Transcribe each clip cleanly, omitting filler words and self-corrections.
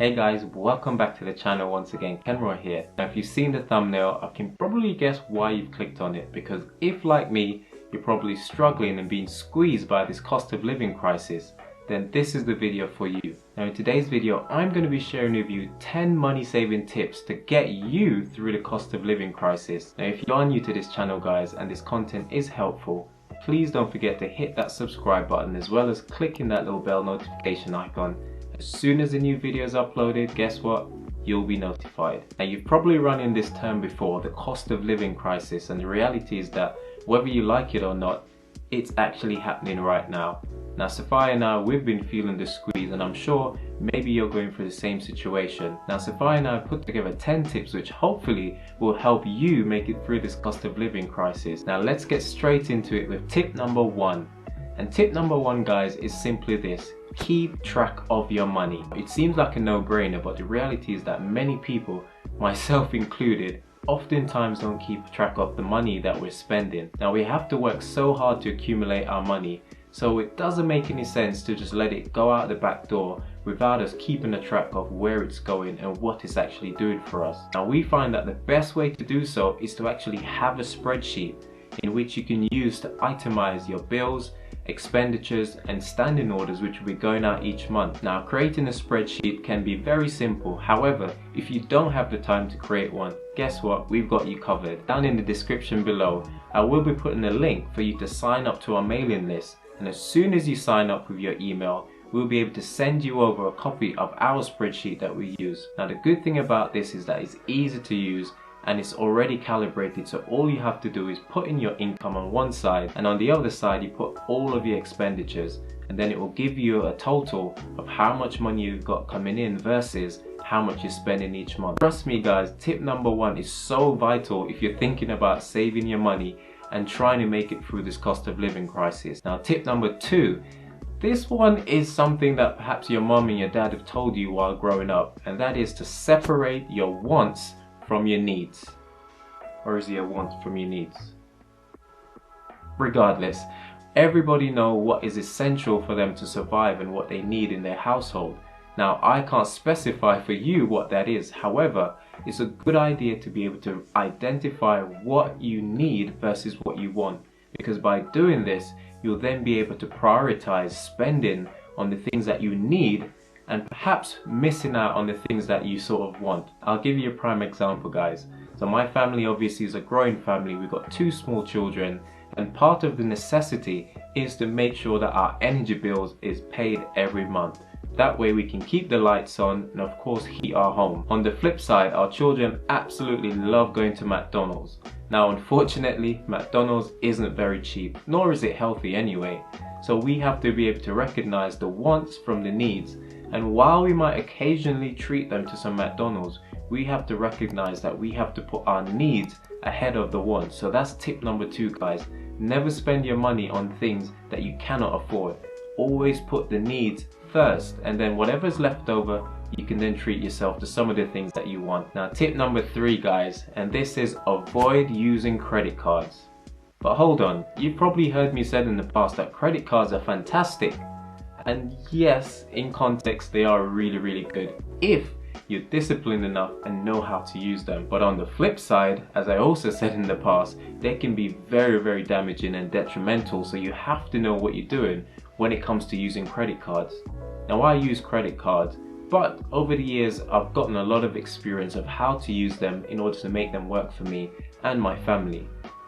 Hey guys, welcome back to the channel once again. Kenroy here. Now if you've seen the thumbnail, I can probably guess why you've clicked on it, because if like me, you're probably struggling and being squeezed by this cost of living crisis, then this is the video for you. Now in today's video, I'm going to be sharing with you 10 money saving tips to get you through the cost of living crisis. Now if you are new to this channel guys and this content is helpful, please don't forget to hit that subscribe button as well as clicking that little bell notification icon. As soon as a new video is uploaded, guess what? You'll be notified. Now you've probably run in this term before, the cost of living crisis, and the reality is that whether you like it or not, it's actually happening right now. Now Sophia and I, we've been feeling the squeeze, and I'm sure maybe you're going through the same situation. Now Sophia and I put together 10 tips which hopefully will help you make it through this cost of living crisis. Now let's get straight into it with tip number 1. And tip number 1 guys is simply this: keep track of your money. It seems like a no-brainer, but the reality is that many people, myself included, oftentimes don't keep track of the money that we're spending. Now we have to work so hard to accumulate our money, so it doesn't make any sense to just let it go out the back door without us keeping a track of where it's going and what it's actually doing for us. Now we find that the best way to do so is to actually have a spreadsheet in which you can use to itemize your bills, expenditures and standing orders which will be going out each month. Now creating a spreadsheet can be very simple. However, if you don't have the time to create one, guess what? We've got you covered. Down in the description below, I will be putting a link for you to sign up to our mailing list, and as soon as you sign up with your email, we'll be able to send you over a copy of our spreadsheet that we use. Now the good thing about this is that it's easy to use and it's already calibrated, so all you have to do is put in your income on one side, and on the other side you put all of your expenditures, and then it will give you a total of how much money you've got coming in versus how much you're spending each month. Trust me guys, tip number 1 is so vital if you're thinking about saving your money and trying to make it through this cost of living crisis. Now tip number 2, this one is something that perhaps your mom and your dad have told you while growing up, and that is to separate your wants from your needs. Or is it a want from your needs? Regardless, everybody know what is essential for them to survive and what they need in their household. Now I can't specify for you what that is. However, it's a good idea to be able to identify what you need versus what you want, because by doing this you'll then be able to prioritize spending on the things that you need and perhaps missing out on the things that you sort of want. I'll give you a prime example guys. So my family obviously is a growing family. We've got 2 small children, and part of the necessity is to make sure that our energy bills is paid every month. That way we can keep the lights on and of course heat our home. On the flip side, our children absolutely love going to McDonald's. Now unfortunately, McDonald's isn't very cheap, nor is it healthy anyway. So we have to be able to recognize the wants from the needs. And while we might occasionally treat them to some McDonald's, we have to recognize that we have to put our needs ahead of the wants. So that's tip number 2 guys. Never spend your money on things that you cannot afford. Always put the needs first, and then whatever's left over, you can then treat yourself to some of the things that you want. Now tip number 3 guys, and this is avoid using credit cards. But hold on, you've probably heard me said in the past that credit cards are fantastic. And yes, in context they are really good if you're disciplined enough and know how to use them. But on the flip side, as I also said in the past, they can be very damaging and detrimental, so you have to know what you're doing when it comes to using credit cards. Now I use credit cards, but over the years I've gotten a lot of experience of how to use them in order to make them work for me and my family.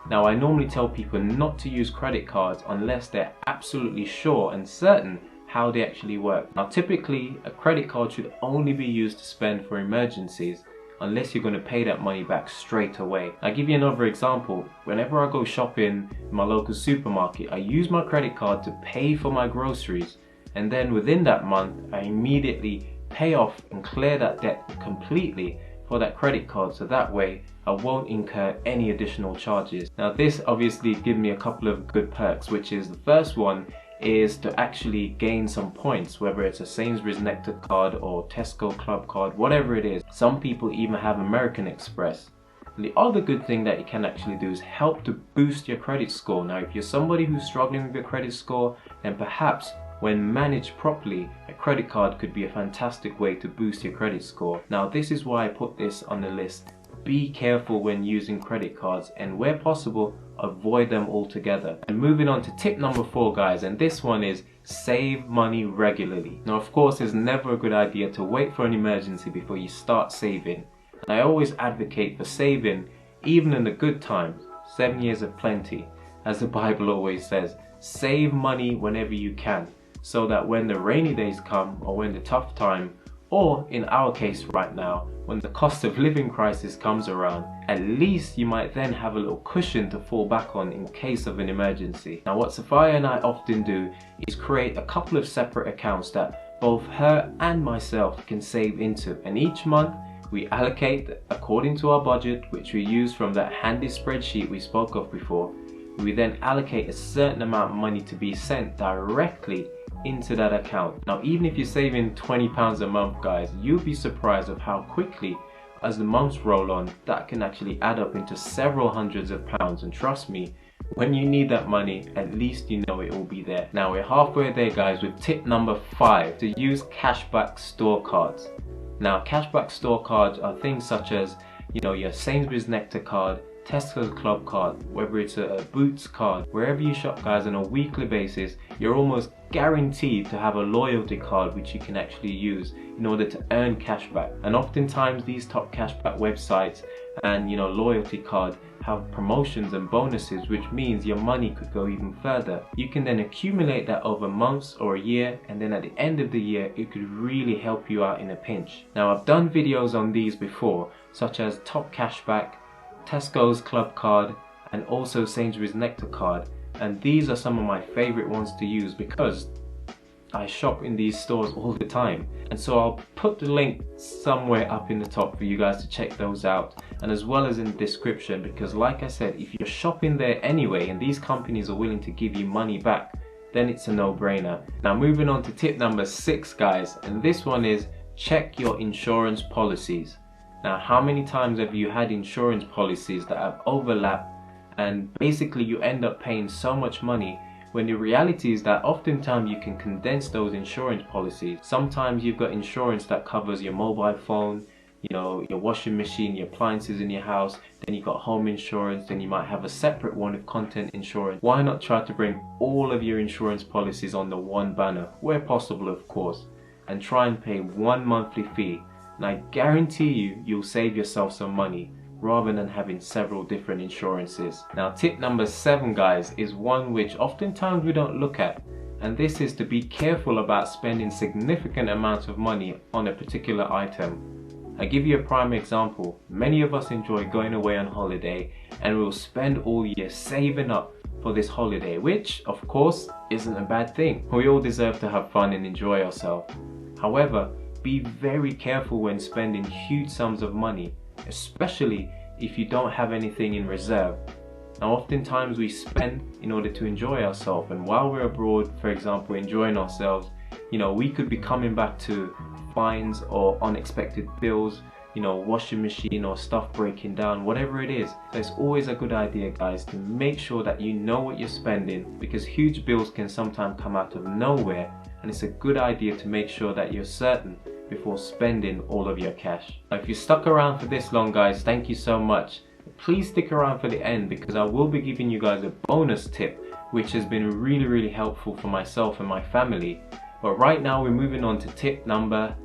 Now I normally tell people not to use credit cards unless they're absolutely sure and certain how they actually work. Now typically a credit card should only be used to spend for emergencies unless you're going to pay that money back straight away. I'll give you another example. Whenever I go shopping in my local supermarket, I use my credit card to pay for my groceries, and then within that month I immediately pay off and clear that debt completely for that credit card, so that way I won't incur any additional charges. Now this obviously gives me a couple of good perks, which is the first one is to actually gain some points, whether it's a Sainsbury's Nectar card or Tesco Club card, whatever it is. Some people even have American Express. And the other good thing that you can actually do is help to boost your credit score. Now if you're somebody who's struggling with your credit score, then perhaps when managed properly, a credit card could be a fantastic way to boost your credit score. Now this is why I put this on the list. Be careful when using credit cards, and where possible, avoid them altogether. And moving on to tip number 4, guys, and this one is save money regularly. Now of course, it's never a good idea to wait for an emergency before you start saving. And I always advocate for saving even in the good times. 7 years of plenty, as the Bible always says. Save money whenever you can, so that when the rainy days come, or when the tough time, or in our case right now, when the cost of living crisis comes around, at least you might then have a little cushion to fall back on in case of an emergency. Now what Sophia and I often do is create a couple of separate accounts that both her and myself can save into, and each month we allocate according to our budget, which we use from that handy spreadsheet we spoke of before. We then allocate a certain amount of money to be sent directly into that account. Now even if you're saving £20 a month, guys, you'll be surprised of how quickly, as the months roll on, that can actually add up into several hundreds of pounds. And trust me, when you need that money, at least you know it will be there. Now we're halfway there, guys, with tip number 5, to use cashback store cards. Now cashback store cards are things such as, you know, your Sainsbury's Nectar card, Tesco's Club card, whether it's a Boots card. Wherever you shop, guys, on a weekly basis, you're almost guaranteed to have a loyalty card which you can actually use in order to earn cashback. And oftentimes these top cashback websites and, you know, loyalty card have promotions and bonuses, which means your money could go even further. You can then accumulate that over months or a year, and then at the end of the year it could really help you out in a pinch. Now I've done videos on these before, such as top cashback, Tesco's Club card, and also Sainsbury's Nectar card, and these are some of my favorite ones to use because I shop in these stores all the time. And so I'll put the link somewhere up in the top for you guys to check those out, and as well as in the description, because like I said, if you're shopping there anyway and these companies are willing to give you money back, then it's a no-brainer. Now moving on to tip number 6, guys, and this one is check your insurance policies. Now how many times have you had insurance policies that have overlapped, and basically you end up paying so much money, when the reality is that oftentimes you can condense those insurance policies. Sometimes you've got insurance that covers your mobile phone, you know, your washing machine, your appliances in your house, then you've got home insurance, then you might have a separate one of content insurance. Why not try to bring all of your insurance policies under one banner, where possible of course, and try and pay one monthly fee? And I guarantee you, you'll save yourself some money rather than having several different insurances. Now tip number 7, guys, is one which oftentimes we don't look at, and this is to be careful about spending significant amounts of money on a particular item. I'll give you a prime example. Many of us enjoy going away on holiday, and we'll spend all year saving up for this holiday, which of course isn't a bad thing. We all deserve to have fun and enjoy ourselves. However, be very careful when spending huge sums of money, especially if you don't have anything in reserve. Now oftentimes we spend in order to enjoy ourselves, and while we're abroad, for example, enjoying ourselves, you know, we could be coming back to fines or unexpected bills, you know, washing machine or stuff breaking down, whatever it is. So it's always a good idea, guys, to make sure that you know what you're spending, because huge bills can sometimes come out of nowhere, and it's a good idea to make sure that you're certain before spending all of your cash. Now if you stuck around for this long, guys, thank you so much. Please stick around for the end, because I will be giving you guys a bonus tip which has been really helpful for myself and my family. But right now we're moving on to tip number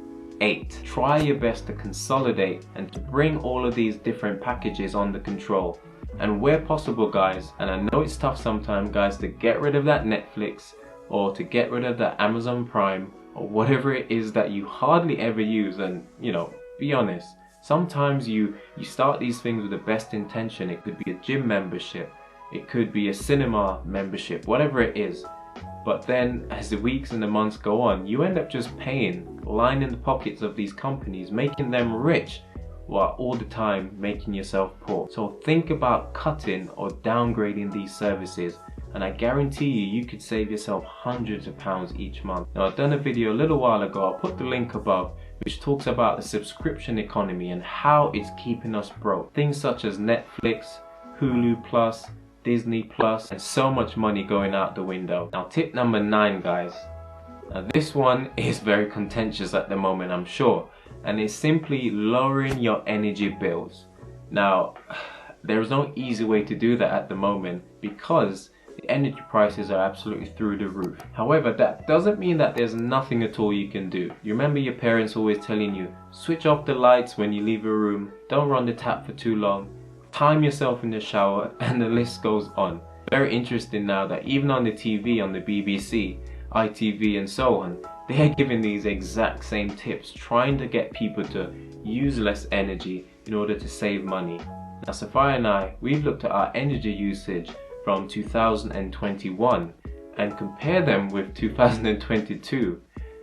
8. Try your best to consolidate and to bring all of these different packages under control. And where possible, guys, and I know it's tough sometimes, guys, to get rid of that Netflix or to get rid of that Amazon Prime or whatever it is that you hardly ever use. And you know, be honest, sometimes you start these things with the best intention. It could be a gym membership, it could be a cinema membership, whatever it is. But then as the weeks and the months go on, you end up just paying, lining the pockets of these companies, making them rich, while all the time making yourself poor. So think about cutting or downgrading these services, and I guarantee you could save yourself hundreds of pounds each month. Now I've done a video a little while ago, I'll put the link above, which talks about the subscription economy and how it's keeping us broke. Things such as Netflix, Hulu Plus, Disney Plus, and so much money going out the window. Now tip number 9, guys. Now this one is very contentious at the moment, I'm sure, and it's simply lowering your energy bills. Now, there's no easy way to do that at the moment because the energy prices are absolutely through the roof. However, that doesn't mean that there's nothing at all you can do. You remember your parents always telling you, switch off the lights when you leave a room, don't run the tap for too long, time yourself in the shower, and the list goes on. Very interesting now that even on the TV, on the BBC, ITV and so on, they are giving these exact same tips, trying to get people to use less energy in order to save money. Now Sophia and I, we've looked at our energy usage from 2021 and compare them with 2022,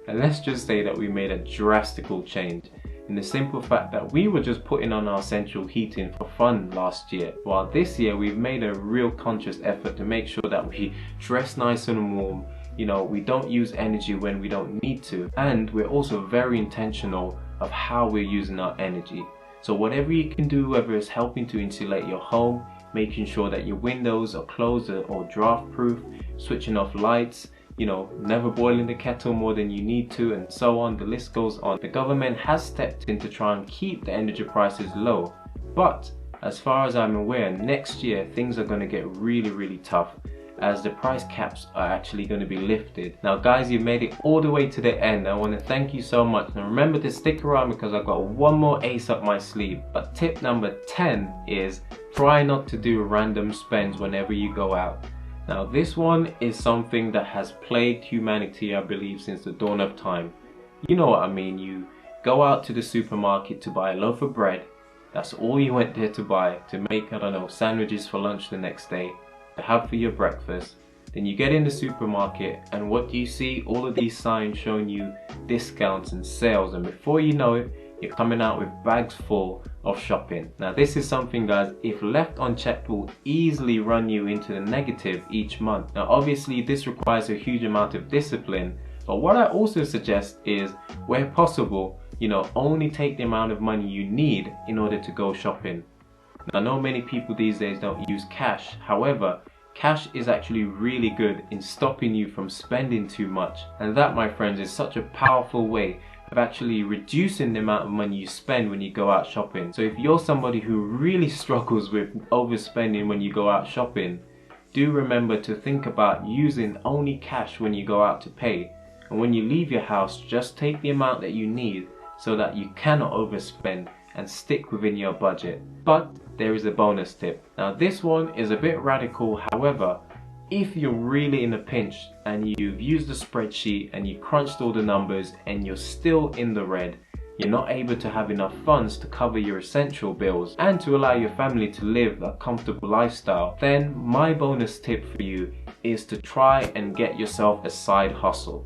and let's just say that we made a drastic change in the simple fact that we were just putting on our central heating for fun last year, while this year we've made a real conscious effort to make sure that we dress nice and warm. You know, we don't use energy when we don't need to, and we're also very intentional of how we're using our energy. So whatever you can do, whether it's helping to insulate your home, making sure that your windows are closed or draft proof, switching off lights, you know, never boiling the kettle more than you need to, and so on, the list goes on. The government has stepped in to try and keep the energy prices low, but as far as I'm aware, next year things are going to get really tough, as the price caps are actually going to be lifted. Now guys, you've made it all the way to the end. I want to thank you so much. Now remember to stick around because I've got one more ace up my sleeve. But tip number 10 is try not to do random spends whenever you go out. Now this one is something that has plagued humanity, I believe, since the dawn of time. You know what I mean. You go out to the supermarket to buy a loaf of bread. That's all you went there to buy, to make, I don't know, sandwiches for lunch the next day, to have for your breakfast. Then you get in the supermarket and what do you see? All of these signs showing you discounts and sales, and before you know it, you're coming out with bags full of shopping. Now this is something, guys, if left unchecked, will easily run you into the negative each month. Now obviously this requires a huge amount of discipline, but what I also suggest is, where possible, you know, only take the amount of money you need in order to go shopping. Now, I know many people these days don't use cash. However, cash is actually really good in stopping you from spending too much. And that, my friends, is such a powerful way of actually reducing the amount of money you spend when you go out shopping. So if you're somebody who really struggles with overspending when you go out shopping, do remember to think about using only cash when you go out to pay. And when you leave your house, just take the amount that you need so that you cannot overspend and stick within your budget. But there is a bonus tip. Now this one is a bit radical. However, if you're really in a pinch and you've used the spreadsheet and you crunched all the numbers and you're still in the red, you're not able to have enough funds to cover your essential bills and to allow your family to live a comfortable lifestyle, then my bonus tip for you is to try and get yourself a side hustle.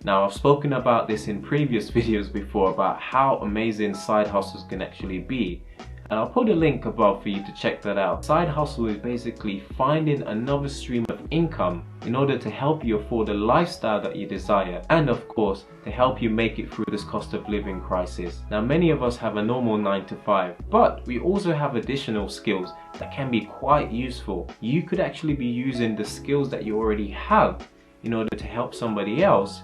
Now I've spoken about this in previous videos before about how amazing side hustles can actually be, and I'll put a link above for you to check that out. Side hustle is basically finding another stream of income in order to help you afford the lifestyle that you desire, and of course to help you make it through this cost of living crisis. Now many of us have a normal 9 to 5, but we also have additional skills that can be quite useful. You could actually be using the skills that you already have in order to help somebody else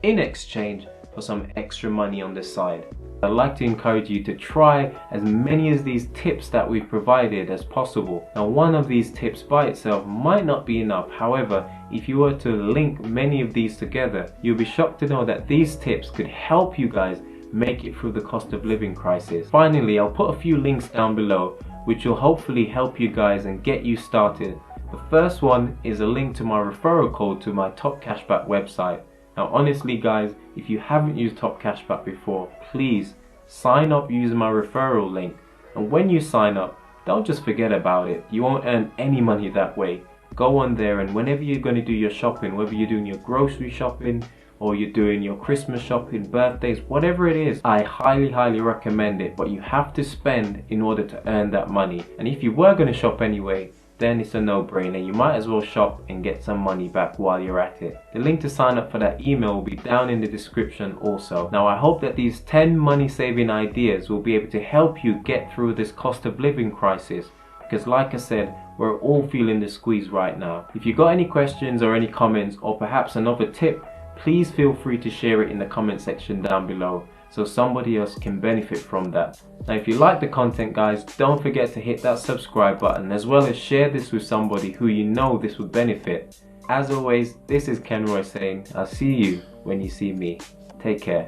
in exchange for some extra money on the side. I'd like to encourage you to try as many of these tips that we've provided as possible. Now one of these tips by itself might not be enough. However, if you were to link many of these together, you'll be shocked to know that these tips could help you guys make it through the cost of living crisis. Finally, I'll put a few links down below which will hopefully help you guys and get you started. The first one is a link to my referral code to my Top Cashback website. Now honestly guys, if you haven't used Top Cashback before, please sign up using my referral link. And when you sign up, don't just forget about it. You won't earn any money that way. Go on there, and whenever you're going to do your shopping, whether you're doing your grocery shopping or you're doing your Christmas shopping, birthdays, whatever it is, I highly recommend it. But you have to spend in order to earn that money. And if you were going to shop anyway, then it's a no-brainer. You might as well shop and get some money back while you're at it. The link to sign up for that email will be down in the description also. Now I hope that these 10 money saving ideas will be able to help you get through this cost of living crisis, because like I said, we're all feeling the squeeze right now. If you got any questions or any comments, or perhaps another tip please feel free to share it in the comment section down below so somebody else can benefit from that. Now if you like the content guys, don't forget to hit that subscribe button as well as share this with somebody who you know this would benefit. As always, this is Kenroy saying I'll see you when you see me. Take care.